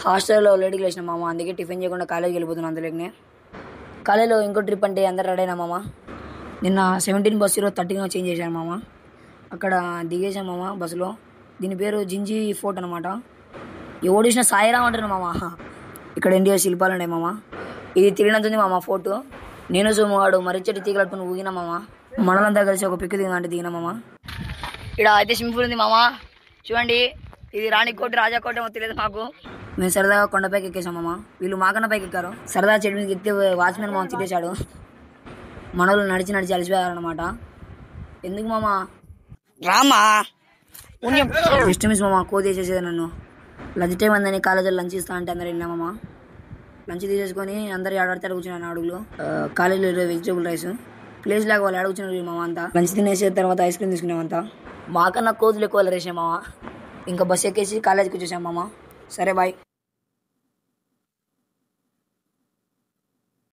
హాస్టల్లో లేట్గా లేచిన మామ, అందుకే టిఫిన్ చేయకుండా కాలేజీకి వెళ్ళిపోతున్నాను. అందులోనే కాలేజీలో ఇంకో ట్రిప్ అంటే అందరు రెడీ అయినా మామ. నిన్న 17 బస్సు ఈరోజు 13 చేంజ్ చేశాను మామ. అక్కడ దిగేసాం మామ బస్సులో. దీని పేరు జింజీ ఫోర్ట్ అనమాట. ఎవడిసిన సాయిరామ్ అంటారు మామ. ఇక్కడ ఇండియా శిల్పాలు ఉన్నాయి మామ. ఇది తిరిగినంతుంది మామ ఫోర్టు. నేను సోమవాడు మరిచెట్టు తీగలట్టుకుని ఊగినా మామ. మనలంతా కలిసి ఒక పిక్కు దిగిన అంటే దిగినా మామ. ఇక్కడ అయితే స్విమ్మింగ్ పూల్ ఉంది మామ, చూడండి. ఇది రాణికోట రాజాకోట ఏమో తెలియదు మాకు. మేము సరదాగా కొండపైకి ఎక్కేసాం మామ. వీళ్ళు మాకన్న పైకి ఎక్కారు. సరదా చెట్టు మీదకి ఎక్కితే వాచ్మెన్ మామ తిట్టేశాడు. మనోళ్ళు నడిచి నడిచి అలసిపోయారనమాట. ఎందుకు మామ రామా నెక్స్ట్ మిస్ మామ కోతి వేసేసేది నన్ను. లంచ్ టైం అందని కాలేజీలో లంచ్ ఇస్తా అంటే అందరు వెళ్ళినా మామ. లంచ్ తీసేసుకొని అందరు ఆడాడితే కూర్చున్నాను అడుగులు. కాలేజీలో వెజిటేబుల్ రైస్ ప్లేస్ లాగా వాళ్ళు అడుగుతున్నారు మామ. అంతా లంచ్ తినేసిన తర్వాత ఐస్ క్రీమ్ తీసుకున్నామంతా. మాకన్నా కోతులు ఎక్కువ రేసాం మామ. ఇంకా బస్ ఎక్కేసి కాలేజీకి వచ్చేసాం మామ. సరే బాయ్.